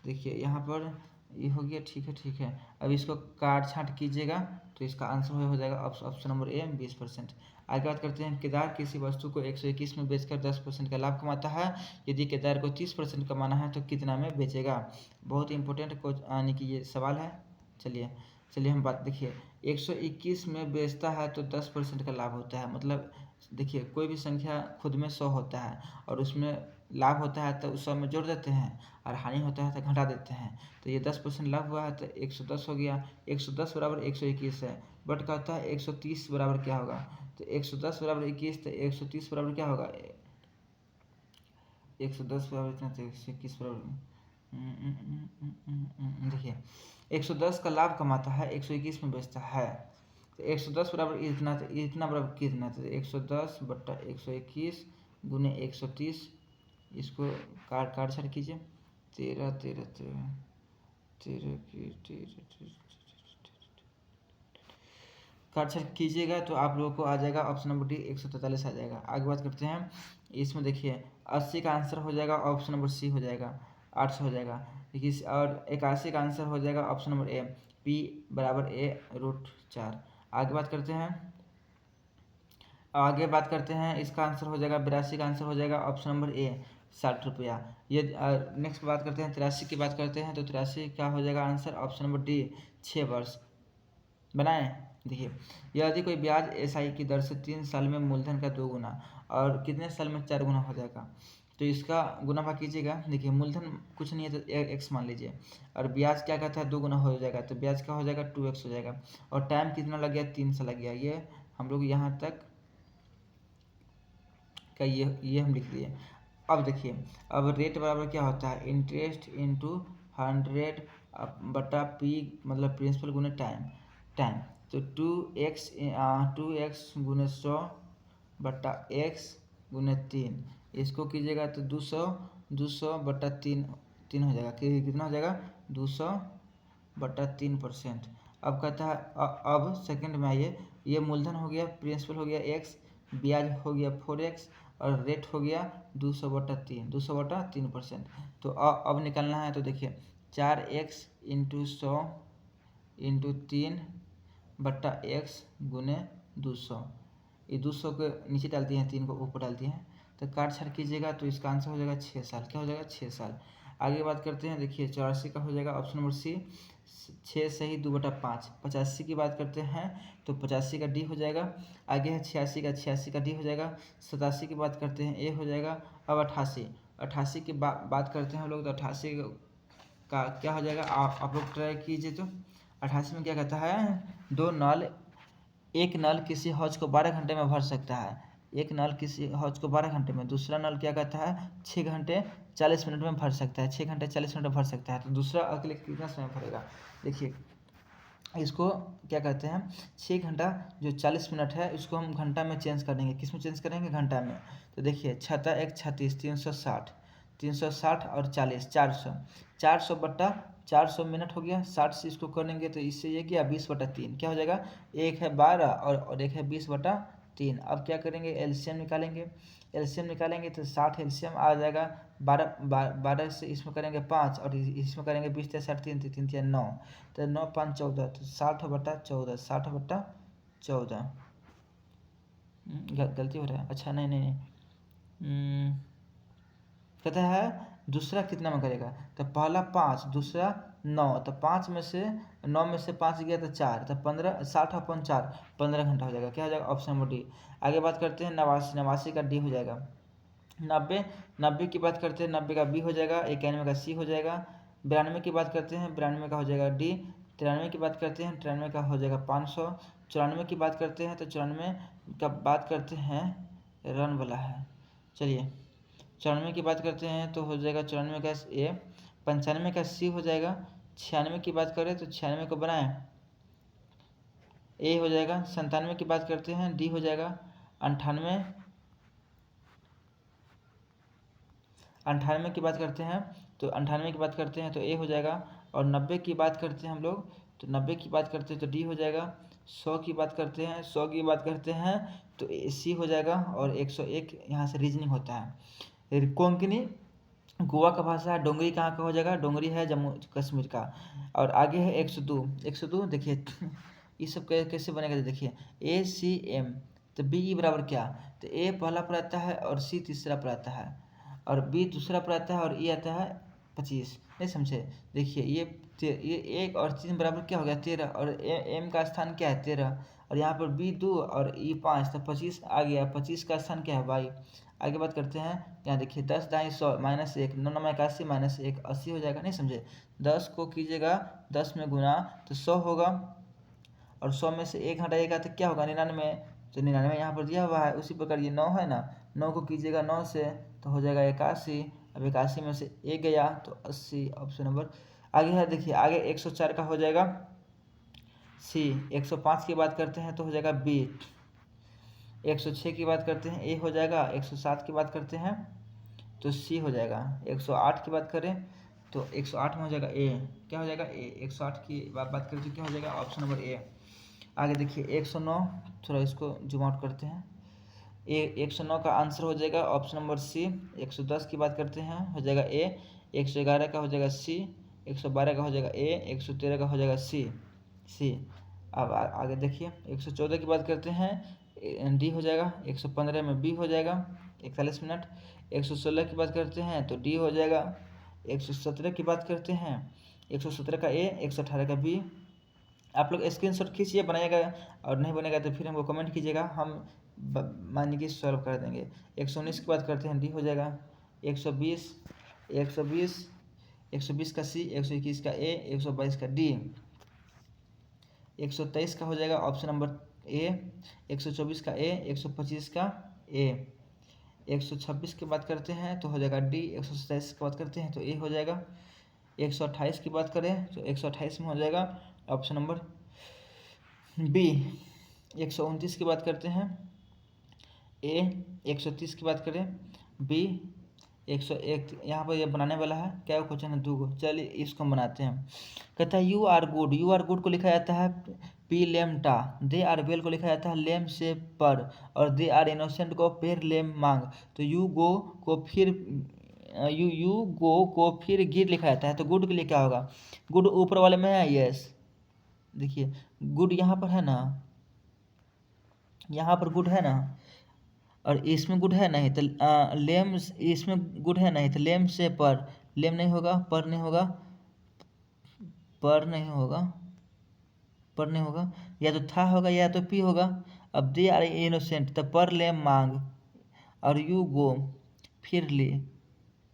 देखिए यहाँ पर ये हो गया, ठीक है। अब इसको काट छाँट कीजिएगा तो इसका आंसर हो जाएगा ऑप्शन नंबर ए 20%। आगे बात करते हैं, केदार किसी वस्तु को 121 में बेचकर 10% का लाभ कमाता है, यदि केदार को 30% कमाना है तो कितना में बेचेगा। बहुत इंपॉर्टेंट यानी कि ये सवाल है। चलिए हम बात देखिए, 121 में बेचता है तो 10% का लाभ होता है। मतलब देखिए कोई भी संख्या खुद में 100 होता है और उसमें लाभ होता है तो उस 100 में जोड़ देते हैं और हानि होता है तो घटा देते हैं। तो ये 10% लाभ हुआ है तो 110 हो गया। 110 बराबर 121 है, बट कहता है 130 बराबर क्या होगा, तो 110 बराबर 21 तो 130 बराबर क्या होगा, 110 बराबर इतना तो 121 बराबर देखिए 110 का लाभ कमाता है, 121 में बेचता है, तो 110 बराबर इतना, तो इतना बराबर कितना, तो 110 बट्टा 121 गुने 130, इसको काट छाट कीजिए, 13 13 13 13 की 13 काट छाट कीजिएगा तो आप लोगों को आ जाएगा ऑप्शन नंबर डी 143 आ जाएगा। आगे बात करते हैं, इसमें देखिए 80 का आंसर हो जाएगा ऑप्शन नंबर सी हो जाएगा, 800 हो जाएगा। देखिए और 81 का आंसर हो जाएगा ऑप्शन नंबर ए, पी बराबर a√4। आगे बात करते हैं, इसका आंसर हो जाएगा 82 का आंसर हो जाएगा ऑप्शन नंबर ए 60 रुपया। ये नेक्स्ट बात करते हैं 83 की बात करते हैं, तो 83 का हो जाएगा आंसर ऑप्शन नंबर डी 6 वर्ष। बनाएं, देखिए यदि कोई ब्याज एसआई की दर से 3 साल में मूलधन का 2 गुना और कितने साल में 4 गुना हो जाएगा, तो इसका गुना भाग कीजिएगा। देखिए मूलधन कुछ नहीं है तो एक्स मान लीजिए और ब्याज क्या कहता है 2 गुना हो जाएगा, तो ब्याज क्या हो जाएगा 2x हो जाएगा और टाइम कितना लग गया 3 साल लग गया। ये हम लोग यहाँ तक का ये हम लिख दिए। अब देखिए अब रेट बराबर क्या होता है, इंटरेस्ट इंटू 100 बटा पी मतलब प्रिंसिपल गुने टाइम तो 2x गुने 100 बटा x गुने 3, इसको कीजिएगा तो 200 बटा 3 हो जाएगा, कितना हो जाएगा 200 बटा 3%। अब कहता है अब सेकंड में आइए, ये मूलधन हो गया, प्रिंसिपल हो गया x, ब्याज हो गया 4x और रेट हो गया 200 बटा 3%। तो अब निकालना है तो देखिए 4x इंटू 100 इंटू 3 बट्टा x गुने 200, ये 200 को नीचे डालती हैं 3 को ऊपर डालती हैं, तो काट छाट कीजिएगा तो इसका आंसर हो जाएगा 6 साल। क्या हो जाएगा 6 साल। आगे बात करते हैं, देखिए 84 का हो जाएगा ऑप्शन नंबर सी 6 सही 2 बटा 5। 85 की बात करते हैं तो 85 का डी हो जाएगा। आगे है 86 का डी हो जाएगा। 87 की बात करते हैं ए हो जाएगा। अब 88 की बात करते हैं हम लोग, तो 88 का क्या हो जाएगा, आप लोग ट्राई कीजिए। तो 88 में क्या कहता है, एक नल किसी हौज को 12 घंटे में भर सकता है, एक नल किसी हौज को 12 घंटे में, दूसरा नल क्या कहता है 6 घंटे 40 मिनट में भर सकता है, 6 घंटे 40 मिनट में भर सकता है। तो दूसरा अगले कितना समय भरेगा, देखिए इसको क्या कहते हैं 6 घंटा जो 40 मिनट है इसको हम घंटा में चेंज कर देंगे, किस में चेंज करेंगे घंटा में। तो देखिए 6×1 = 36, 360 और 40 400 बट्टा 400 मिनट हो गया, 60 से इसको करेंगे तो इससे ये गया 20 बटा 3, क्या हो जाएगा, एक है 12 और एक है 20 बटा 3। अब क्या करेंगे एलसीएम निकालेंगे तो 60 एलसीएम आ जाएगा, 12 से इसमें करेंगे 5 और इसमें करेंगे 20 से 60 3 3 3 9, तो 9 5 14, तो 60 बटा 14 गलती हो रहा है, अच्छा नहीं कहता है दूसरा कितना में करेगा, तो पहला 5 दूसरा 9, तो 5 में से 9 में से 5 गया तो 4, तो 15 60/4 15 घंटा हो जाएगा। क्या हो जाएगा ऑप्शन नंबर डी। आगे बात करते हैं 89 का डी हो जाएगा। 90 की बात करते हैं, 90 का बी हो जाएगा। 91 का सी हो जाएगा। 92 की बात करते हैं, 92 का हो जाएगा डी। 93 की बात करते हैं, 93 का हो जाएगा 500। 94 की बात करते हैं तो 94 का बात करते हैं रन वाला है, चलिए 94 की बात करते हैं तो हो जाएगा 94 का ए। 95 का सी हो जाएगा। 96 की बात करें तो 96 को बनाएं ए हो जाएगा। 97 की बात करते हैं डी हो जाएगा। 98 की बात करते हैं तो 98 की बात करते हैं तो ए हो जाएगा। और 90 की बात करते हैं हम लोग तो 90 की बात करते हैं तो डी हो जाएगा। 100 की बात करते हैं, 100 की बात करते हैं तो सी हो जाएगा। और 101 यहाँ से रीजनिंग होता है। फिर कोंकणी गोवा का भाषा है। डोंगरी कहाँ का हो जाएगा? डोंगरी है जम्मू कश्मीर का। और आगे है 102। 102 देखिए ये सब कैसे बनेगा, तो देखिए ACM, तो बी बराबर क्या, तो ए पहला पर आता है और सी तीसरा पर आता है और बी दूसरा पर आता है और ई आता है 25। नहीं समझे? देखिए ये 1 और 3 बराबर क्या हो गया? 13। और एम का स्थान क्या है? 13। और यहाँ पर बी 2 और ई 5, तो 25 आ गया। 25 का स्थान क्या है? वाई। आगे बात करते हैं। यहाँ देखिए 10 दाई 100 -1, 9 9 81 -1 80 हो जाएगा। नहीं समझे? 10 को कीजिएगा 10 में गुना तो 100 होगा और 100 में से 1 हटाइएगा तो क्या होगा? 99। तो 99 यहाँ पर दिया हुआ है। उसी प्रकार ये 9 है ना, 9 को कीजिएगा 9 से तो हो जाएगा 81। अब 81 में से 1 गया तो 80। ऑप्शन नंबर आगे है। देखिए आगे 104 का हो जाएगा सी। 105 की बात करते हैं तो हो जाएगा बी। 106 की बात करते हैं ए हो जाएगा। 107 की बात करते हैं तो सी हो जाएगा। 108 की बात करें तो 108 में हो जाएगा ए। क्या हो जाएगा? ए। 108 की बात करें तो क्या हो जाएगा? ऑप्शन नंबर ए। आगे देखिए 109, थोड़ा इसको जूम आउट करते हैं। 109 का आंसर हो जाएगा ऑप्शन नंबर सी। 110 की बात करते हैं हो जाएगा ए। 111 का हो जाएगा सी। 112 का हो जाएगा ए। 113 का हो जाएगा सी। अब आगे देखिए 114 की बात करते हैं डी हो जाएगा। 115 में बी हो जाएगा 41 मिनट। 116 की बात करते हैं तो डी हो जाएगा। 117 की बात करते हैं 117 का ए। 118 का बी। आप लोग स्क्रीनशॉट खींचिए, बनाइएगा और नहीं बनेगा तो फिर हमको कमेंट कीजिएगा, हम मान लीजिए सॉल्व कर देंगे। 119 की बात करते हैं डी हो जाएगा। 120 120 का सी। 121 का ए। 122 का डी। 123 का हो जाएगा ऑप्शन नंबर ए। 124 का ए। 125 का ए। 126 की बात करते हैं तो हो जाएगा डी। 127 की बात करते हैं तो ए हो जाएगा। 128 की बात करें तो 128 में हो जाएगा ऑप्शन नंबर बी। 129 की बात करते हैं ए। 130 की बात करें बी। 101 यहाँ पर ये बनाने वाला है। क्या क्वेश्चन है? 2 चलिए इसको हम बनाते हैं। कहता है you are good. You are good को लिखा जाता है पी लेम टा। दे आर वेल को लिखा जाता है लेम से पर। और दे आर इनोसेंट को पेर लेम मांग। तो यू गो को फिर गिर लिखा जाता है। तो गुड के लिए क्या होगा? गुड ऊपर वाले में है, यस। देखिए गुड यहाँ पर है ना, यहाँ पर गुड है ना, और इसमें गुड है नहीं तो लेम, इसमें गुड है नहीं तो लेम से पर। लेम नहीं होगा, पर नहीं होगा, पर नहीं होगा, पर नहीं होगा, या तो था होगा या तो पी होगा। अब दे आर इनोसेंट तो पर लेम मांग और यू गो फिर ले,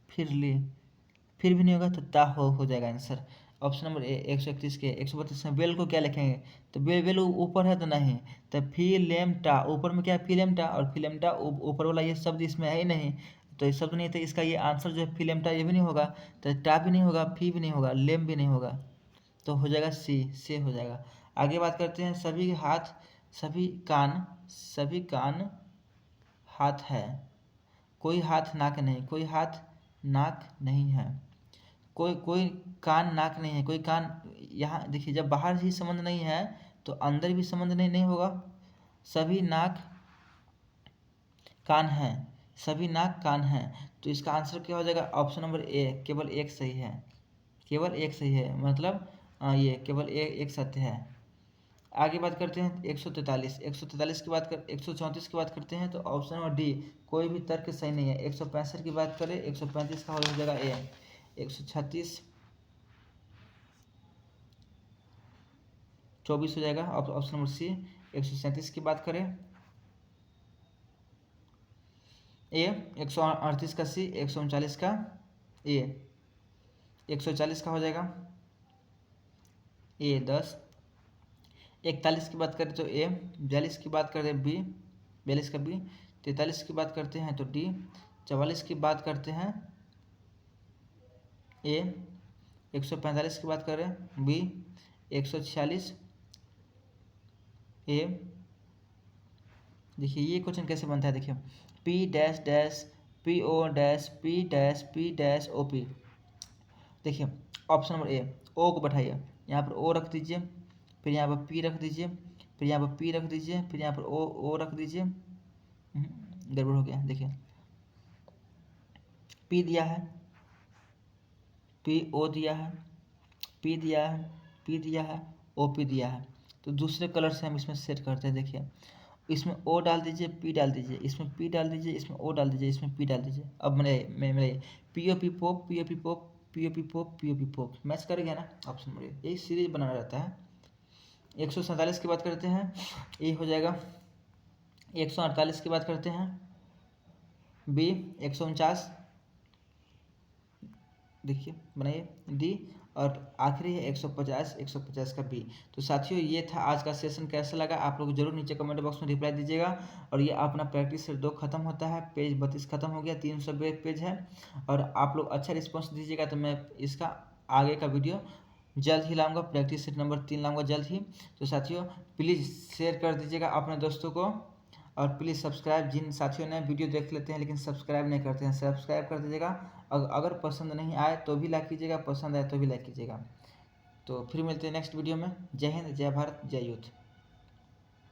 फिर भी नहीं होगा तो ता हो जाएगा आंसर। ऑप्शन नंबर ए। 131 के 132 में बेल को क्या लिखेंगे? तो बेल ऊपर है तो नहीं, तो फिलेमटा ऊपर में क्या है? फिलेमटा। और फिलेमटा ऊपर वाला ये शब्द इसमें है ही नहीं, तो ये शब्द नहीं, तो इसका ये आंसर जो है फिलेमटा ये भी नहीं होगा, तो टा भी नहीं होगा, फी भी नहीं होगा, लेम भी नहीं होगा, तो हो जाएगा सी। से हो जाएगा। आगे बात करते हैं सभी हाथ सभी कान हाथ है, कोई हाथ नाक नहीं, कोई हाथ नाक नहीं है, कोई कान नाक नहीं है, कोई कान। यहाँ देखिए जब बाहर ही संबंध नहीं है तो अंदर भी संबंध नहीं होगा। सभी नाक कान है, सभी नाक कान है, तो इसका आंसर क्या हो जाएगा? ऑप्शन नंबर ए। केवल एक सही है, केवल एक सही है, मतलब ये केवल एक सत्य है। आगे बात करते हैं 143 की बात कर 134 की बात करते हैं तो ऑप्शन नंबर डी कोई भी तर्क सही नहीं है। 165 की बात करें 135 का हो जाएगा ए। 136 24 हो जाएगा ऑप्शन नंबर सी। 137 की बात करें ए। 138 का सी। 139 का ए। 140 का हो जाएगा ए 10। 41 की बात करें तो ए। 42 की बात करें बी। 42 का बी। 43 की बात करते हैं तो डी। 44 की बात करते हैं ए। 145 की बात करें बी। 146 ए। देखिए ये क्वेश्चन कैसे बनता है, देखिए P dash dash P O dash P dash O P. देखिए ऑप्शन नंबर ए ओ को बैठाइए, यहाँ पर ओ रख दीजिए, फिर यहाँ पर पी रख दीजिए, फिर यहाँ पर पी रख दीजिए, फिर यहाँ पर ओ रख दीजिए। गड़बड़ हो गया, देखिए पी दिया है, पी ओ दिया है, पी दिया है, पी दिया है, ओ पी दिया है। तो दूसरे कलर से हम इसमें सेट करते हैं। देखिए इसमें ओ डाल दीजिए, पी डाल दीजिए, इसमें पी डाल दीजिए, इसमें ओ डाल दीजिए, इसमें पी डाल दीजिए। अब मेरे P O P pop, P O P pop, P O P pop, P O P pop match कर गया ना ऑप्शन मेरे। यही सीरीज बनाना रहता है। 147 की बात करते हैं, ये हो जाएगा। 148 की बात करते हैं, बी। 149 देखिए बनाइए डी, और आखिरी है 150, 150 का बी। तो साथियों ये था आज का सेशन। कैसा लगा आप लोग जरूर नीचे कमेंट बॉक्स में रिप्लाई दीजिएगा। और ये अपना प्रैक्टिस सेट 2 खत्म होता है, पेज 32 खत्म हो गया, 300 पेज है। और आप लोग अच्छा रिस्पॉन्स दीजिएगा तो मैं इसका आगे का वीडियो जल्द ही लाऊंगा, प्रैक्टिस सेट नंबर 3 लाऊंगा जल्द ही। तो साथियों प्लीज़ शेयर कर दीजिएगा अपने दोस्तों को, और प्लीज़ सब्सक्राइब, जिन साथियों ने वीडियो देख लेते हैं लेकिन सब्सक्राइब नहीं करते हैं, सब्सक्राइब कर दीजिएगा। अगर पसंद नहीं आए तो भी लाइक कीजिएगा, पसंद आए तो भी लाइक कीजिएगा। तो फिर मिलते हैं नेक्स्ट वीडियो में। जय हिंद, जय भारत, जय यूथ।